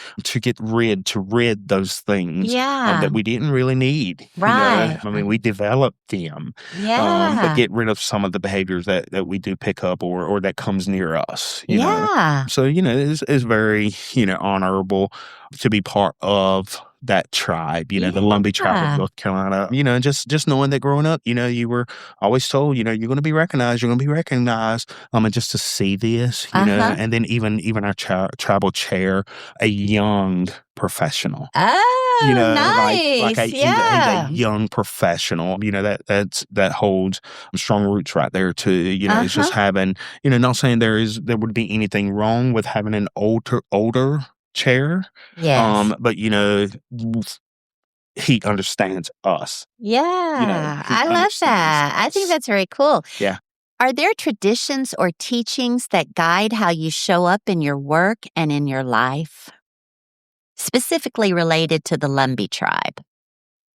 rid those things Yeah. that we didn't really need. Right. I mean, we developed them, but Yeah. get rid of some of the behaviors that we do pick up or that comes near us. Yeah. So it's very honorable to be part of that tribe, the Lumbee tribe of Yeah. North Carolina, and just knowing that growing up, you were always told, you're going to be recognized, and just to see this, Uh-huh. and then even our tribal chair, a young professional, Oh, like nice. a Yeah. young professional, that holds strong roots right there too. It's just Uh-huh. having, not saying there would be anything wrong with having an older chair, Yes. but he understands us. Yeah. He I love understands that. I think us. that's very cool. Yeah. Are there traditions or teachings that guide how you show up in your work and in your life? Specifically related to the Lumbee tribe.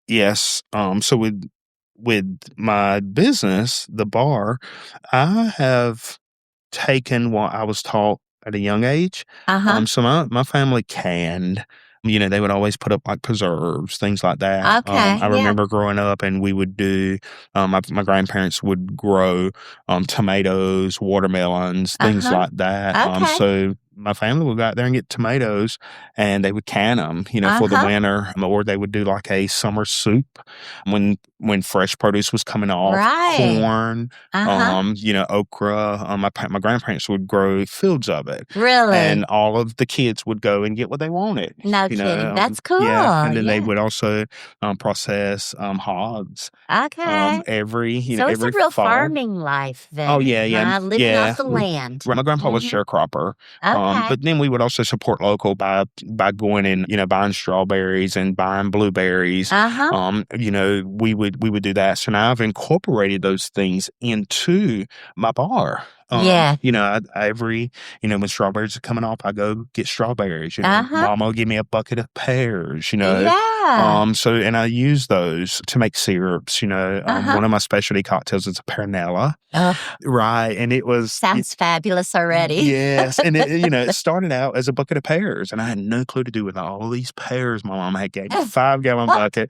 Yes. So with my business, the bar, I have taken what I was taught at a young age. Uh-huh. So my family canned. They would always put up like preserves, things like that. Okay. I Yeah. remember growing up, and we would do. My grandparents would grow tomatoes, watermelons, things Uh-huh. like that. Okay. So my family would go out there and get tomatoes, and they would can them, for the Uh-huh. winter, or they would do like a summer soup when fresh produce was coming off, Right. corn, Uh-huh. okra. My grandparents would grow fields of it, Really? and all of the kids would go and get what they wanted. No kidding. That's cool. Yeah, and then they Yeah. would also process hogs. Okay. Every So it's a every real fall. farming life then. Oh yeah. Living off the land. My grandpa was a Mhm. sharecropper. Okay. But then we would also support local by going and buying strawberries and buying blueberries. Uh-huh. We would do that. So now I've incorporated those things into my bar. Yeah. Every when strawberries are coming off, I go get strawberries. Uh-huh. Mama will give me a bucket of pears. Yeah. So and I use those to make syrups. Uh-huh. One of my specialty cocktails is a pearnella. Oh, Right, and it was sounds fabulous already. yes, and it started out as a bucket of pears, and I had no clue to do with all these pears. My mom had gave me a 5-gallon bucket,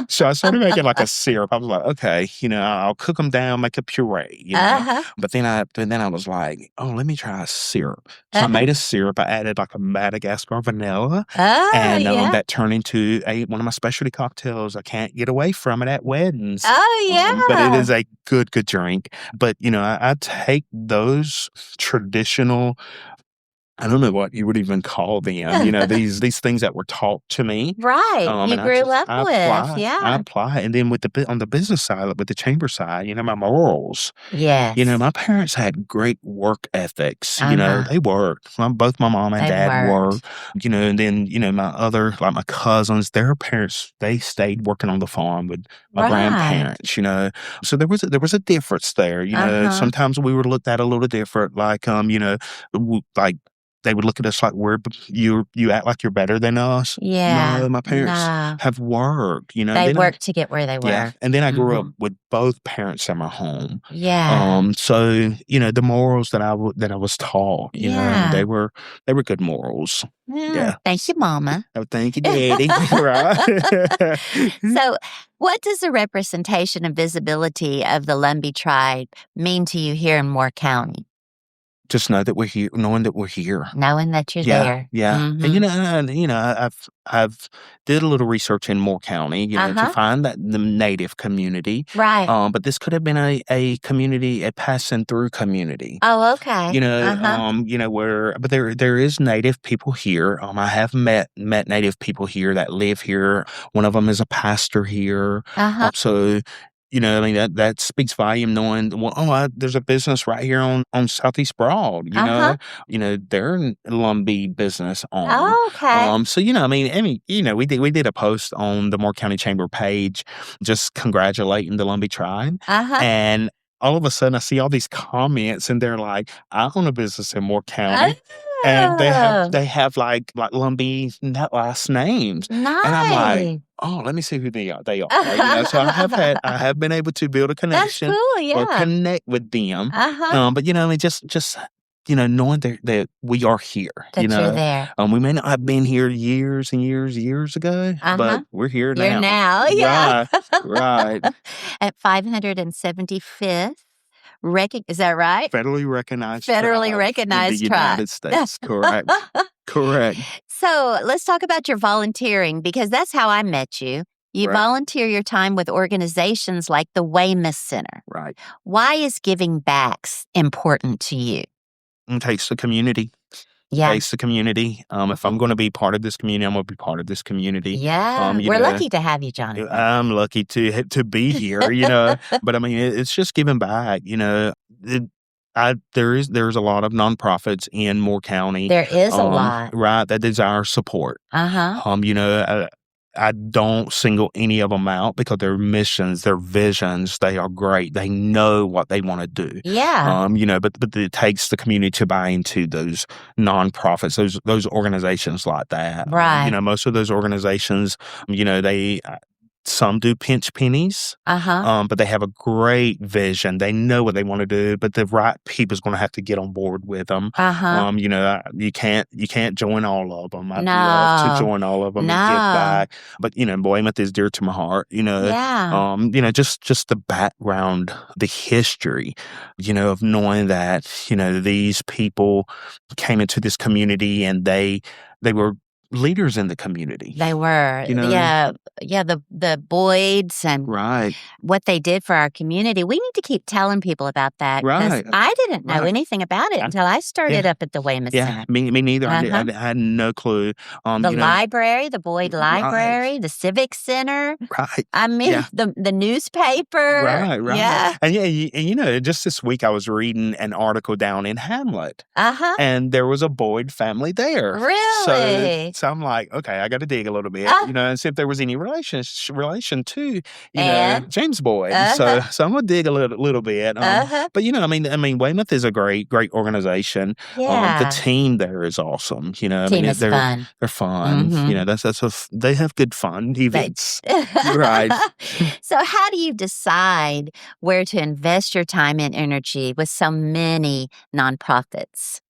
so I started making like a syrup. I was like, okay, I'll cook them down, make a puree, Uh-huh. But then I was like, oh, let me try a syrup. So I Uh-huh. made a syrup. I added like a Madagascar vanilla, Oh, and yeah. that turned into one of my specialty cocktails. I can't get away from it at weddings. Oh, yeah. But it is a good drink. But I take those traditional. I don't know what you would even call them. These things that were taught to me. Right. You And grew up I with. apply. I Yeah. apply, and then on the business side, with the chamber side, my morals. Yes. My parents had great work ethics. Uh-huh. They worked. Both my mom and They dad worked. worked. And then my other my cousins, their parents, they stayed working on the farm with my Right. grandparents. So there was a difference there. Uh-huh. Sometimes we were looked at a little different. Like like they would look at us like you act like you're better than us. Yeah. No, my parents No. have worked. They Then worked to get where they were. yeah, and then I grew up Mhm. with both parents in my home. Yeah. So the morals that I was taught, Yeah. they were good morals. Yeah. Thank you, Mama. Oh, thank you, Daddy. Right. So, what does the representation and visibility of the Lumbee tribe mean to you here in Moore County? Just know that we're here, knowing that we're here. Knowing that you're Yeah, there. yeah. Mhm. And I've did a little research in Moore County, to Uh-huh. find the native community. Right. But this could have been a community, a passing through community. Oh, okay. But there is native people here. I have met native people here that live here. One of them is a pastor here. Uh-huh. So that speaks volume knowing, well, there's a business right here on Southeast Broad, Uh-huh. they're a Lumbee business owner. Oh, okay. So, we did a post on the Moore County Chamber page just congratulating the Lumbee tribe. Uh-huh. And all of a sudden I see all these comments and they're like, I own a business in Moore County. And Oh, they have like Lumbee last names. And I'm like, nice. oh, let me see who they are. So I have been able to build a That's connection cool, or yeah. connect with them. Uh-huh. But I mean, just knowing that we are here. That you're there. We may not have been here years and years ago, Uh-huh. but we're here You're now. now, yeah. Right, right. At 575th, is that right? Federally recognized Federally tribe in the recognized tribe. United States. Correct. Correct. So let's talk about your volunteering because that's how I met you. You Right. volunteer your time with organizations like the Weymouth Center. Right. Why is giving back important to you? It takes the community. Yeah. Takes the community. If I'm going to be part of this community, I'm going to be part of this community. Yeah. We're lucky to have you, Jonathon. I'm lucky to be here. But I mean, it's just giving back. There's a lot of nonprofits in Moore County. There is a lot, right, that desire support. I don't single any of them out because their missions, their visions, they are great. They know what they want to do. Yeah. But it takes the community to buy into those nonprofits, those organizations like that. Right. Most of those organizations, they some do pinch pennies, but they have a great vision. They know what they want to do, but the right people's going to have to get on board with them. You can't join all of them. I'd love to join all of them and give back, but Weymouth is dear to my heart. Yeah. Just the background, the history, of knowing that these people came into this community and they were leaders in the community. They were. Yeah. The Boyds and right. what they did for our community. We need to keep telling people about that. Right. I didn't know anything about it until I started up at the Weymouth Center. Me neither. I had no clue. The library, the Boyd Library, the Civic Center. Right. I mean, the newspaper. Right. Yeah. And just this week I was reading an article down in Hamlet. And there was a Boyd family there. Really? So I'm like, okay, I got to dig a little bit, and see if there was any relation to, James Boyd. So I'm gonna dig a little bit. But I mean, Weymouth is a great organization. Yeah. The team there is awesome. Team is fun. They're fun. They have good fun events. Right. So how do you decide where to invest your time and energy with so many nonprofits?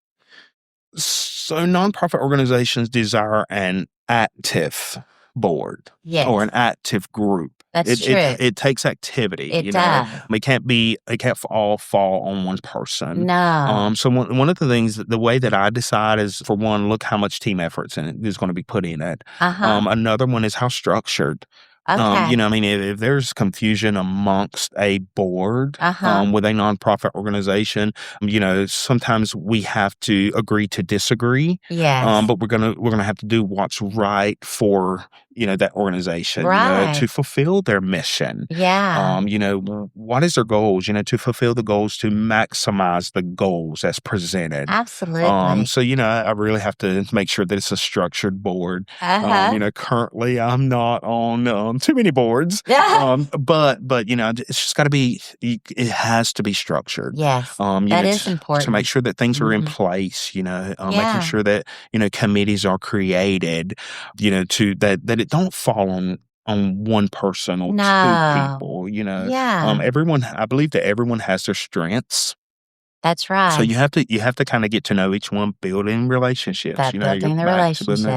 So nonprofit organizations desire an active board or an active group. That's true. It takes activity. It does. It can't all fall on one person. No. So one of the things, the way that I decide is, for one, look how much team effort's is going to be put in it. Another one is how structured. Okay. If there's confusion amongst a board with a nonprofit organization, sometimes we have to agree to disagree. Yes. But we're gonna have to do what's right for that organization, right. To fulfill their mission. Yeah. What is their goals? To fulfill the goals, to maximize the goals as presented. Absolutely. So I really have to make sure that it's a structured board. Currently I'm not on too many boards. But it's just got to be. It has to be structured. Yes, that is important to make sure that things are in place. Making sure that committees are created. To that it don't fall on one person or two people. I believe that everyone has their strengths. That's right. So you have to kind of get to know each one, building relationships. Building the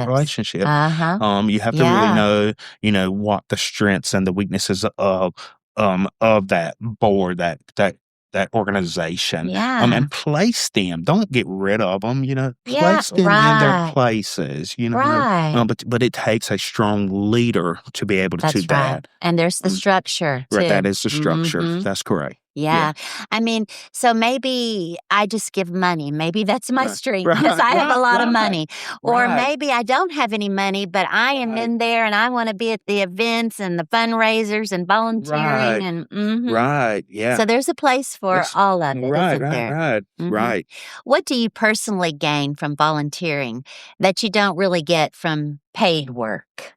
relationships. You have to really know, what the strengths and the weaknesses of that board, that organization. And place them. Don't get rid of them. Place them in their places. Right. But it takes a strong leader to be able to do that. And there's the structure too. Right, that is the structure. That's correct. Yeah. I mean, so maybe I just give money. Maybe that's my strength because I have a lot of money. Or maybe I don't have any money, but I am in there and I want to be at the events and the fundraisers and volunteering. Right. Yeah. So there's a place for all of it, isn't there? Right. What do you personally gain from volunteering that you don't really get from paid work?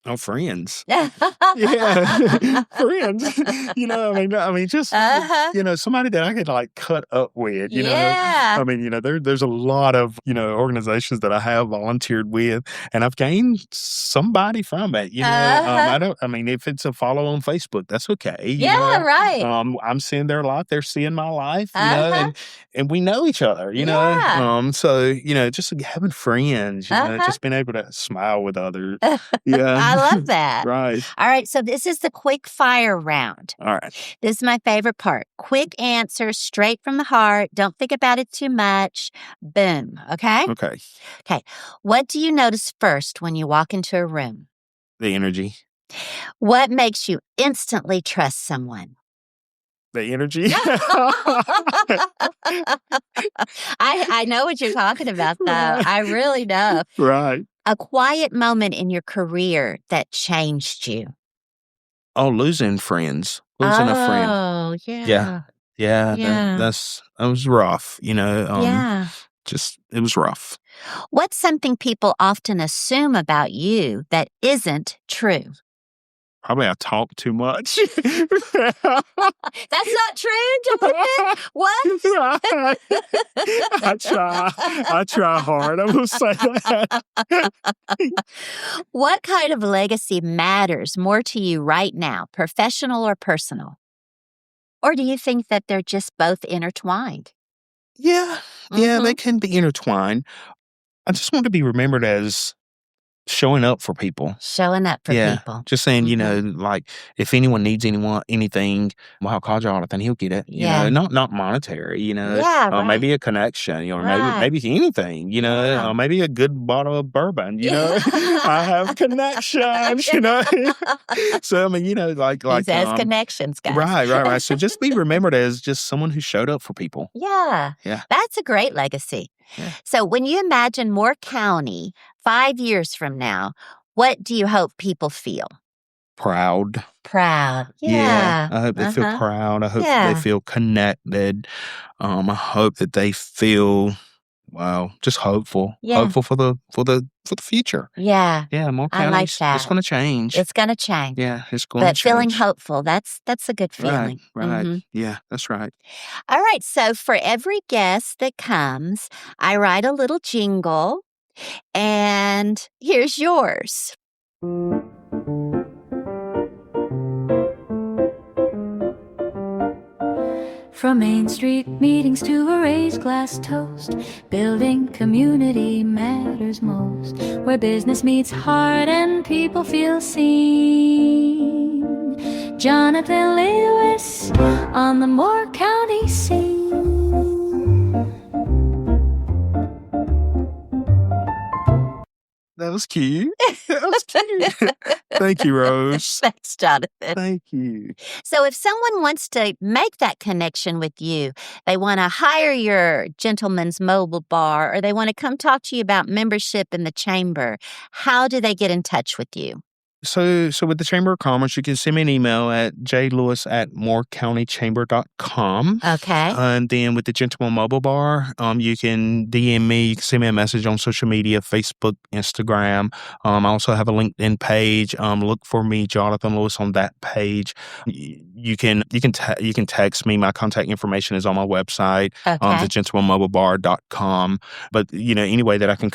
Oh, friends. Uh-huh. Yeah, friends. Just somebody that I could like cut up with. Yeah. There's a lot of organizations that I have volunteered with, and I've gained somebody from it. Uh-huh. If it's a follow on Facebook, that's okay. Yeah, right. I'm seeing their life, they're seeing my life. Uh-huh. And we know each other. Yeah. So just having friends. Uh-huh. Just being able to smile with others. Yeah. I love that. Right. All right, so this is the quick fire round. All right. This is my favorite part. Quick answers, straight from the heart. Don't think about it too much. Boom, okay? Okay. Okay. What do you notice first when you walk into a room? The energy. What makes you instantly trust someone? The energy. I know what you're talking about, though. Right. I really know. Right. A quiet moment in your career that changed you. Oh, losing friends. Losing a friend. Oh, yeah. Yeah. Yeah. Yeah. That was rough. Yeah. It was rough. What's something people often assume about you that isn't true? Probably I talk too much. That's not true, Jonathan. What? I try hard. I will say that. What kind of legacy matters more to you right now, professional or personal? Or do you think that they're just both intertwined? Yeah. Yeah, they can be intertwined. I just want to be remembered as showing up for people. Showing up for people. Just saying, like if anyone needs anything, well, I'll call Jonathon, he'll get it. Yeah. Not monetary, Yeah, right. maybe a connection, Right. maybe anything, Yeah. maybe a good bottle of bourbon, I have connections, So like He says connections, guys. Right. So just be remembered as just someone who showed up for people. Yeah. Yeah. That's a great legacy. Yeah. So when you imagine Moore County 5 years from now, what do you hope people feel? Proud. Proud. Yeah. I hope they feel proud. I hope that they feel connected. I hope that they feel just hopeful. Yeah. Hopeful for the future. Yeah. Yeah, Moore I like County's that. it's going to change. It's going to change. Yeah, it's going to But change. feeling hopeful, that's a good feeling. Right. Mhm. Yeah, that's right. All right, so for every guest that comes, I write a little jingle, and here's yours. From Main Street meetings to a raised glass toast, building community matters most. Where business meets heart and people feel seen. Jonathan Lewis on the Moore County scene. That was cute. That was cute. Thank you, Rose. Thanks, Jonathan. Thank you. So if someone wants to make that connection with you, they want to hire your Gentleman's Mobile Bar, or they want to come talk to you about membership in the chamber, how do they get in touch with you? So with the Chamber of Commerce, you can send me an email at jlewis@moorecountychamber.com. Okay. And then with the Gentleman Mobile Bar, you can DM me, you can send me a message on social media, Facebook, Instagram. I also have a LinkedIn page. Look for me, Jonathon Lewis, on that page. You can text me. My contact information is on my website, Okay. thegentlemanmobilebar.com. But any way that I can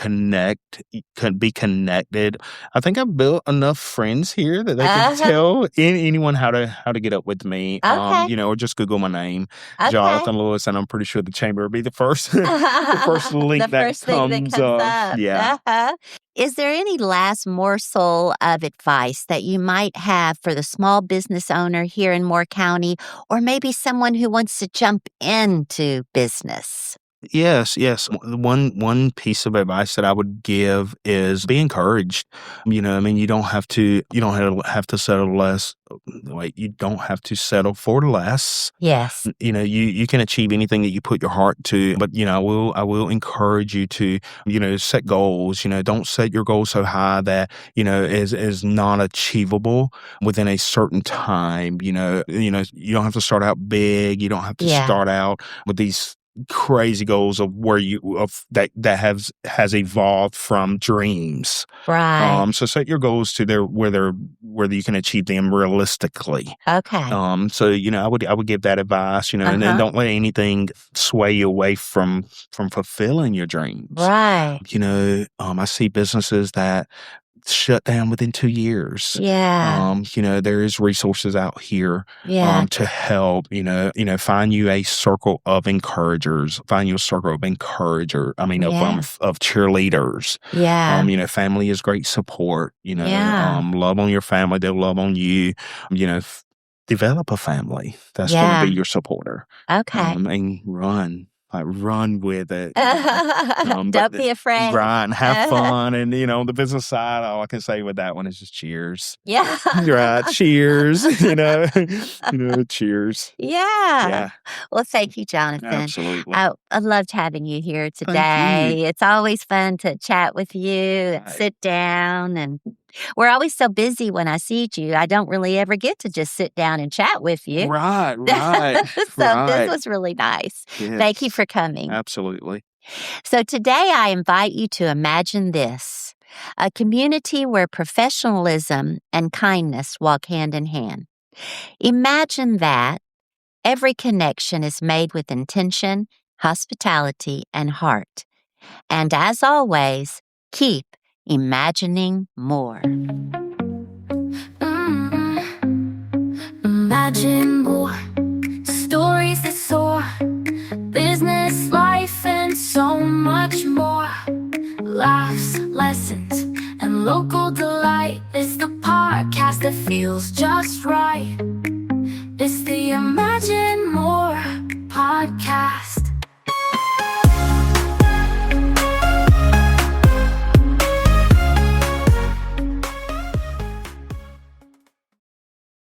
be connected. I think I've built enough friends here that they can tell anyone how to get up with me. Okay. Or just Google my name, Okay. Jonathon Lewis, and I'm pretty sure the chamber will be the first the first link The first thing that comes up. Yeah. Is there any last morsel of advice that you might have for the small business owner here in Moore County, or maybe someone who wants to jump into business? Yes. One piece of advice that I would give is be encouraged. You don't have to settle less. You don't have to settle for less. Yes. You can achieve anything that you put your heart to. But I will encourage you to set goals. Don't set your goals so high that is not achievable within a certain time. You don't have to start out big. You don't have to start out with these crazy goals of where you of that has evolved from dreams. Right. So set your goals to where you can achieve them realistically. Okay. So I would give that advice, and then Uh-huh. don't let anything sway you away from fulfilling your dreams. Right. I see businesses that shut down within 2 years. Yeah. There is resources out here Yeah. to help, find you a circle of encouragers, find you a circle of Yeah. of cheerleaders. Yeah. Family is great support, Yeah. love on your family, they'll love on you, develop a family that's going to Yeah. be your supporter. Okay. And run with it. Don't be afraid. Right, have fun, and on the business side, all I can say with that one is just cheers. Yeah. Right, cheers. Cheers. Yeah. Yeah, Well, thank you, Jonathan. absolutely. I loved having you here Thank you. today. It's always fun to chat with you and Right. sit down. And we're always so busy when I see you. I don't really ever get to just sit down and chat with you. Right, So this right. was really nice. Thank you Yes, for coming. absolutely. So today I invite you to imagine this: a community where professionalism and kindness walk hand in hand. Imagine that every connection is made with intention, hospitality, and heart. And as always, keep imagining more. Imagine more stories that soar, business, life, and so much more. Laughs, lessons, and local delight. It's the podcast that feels just right. It's the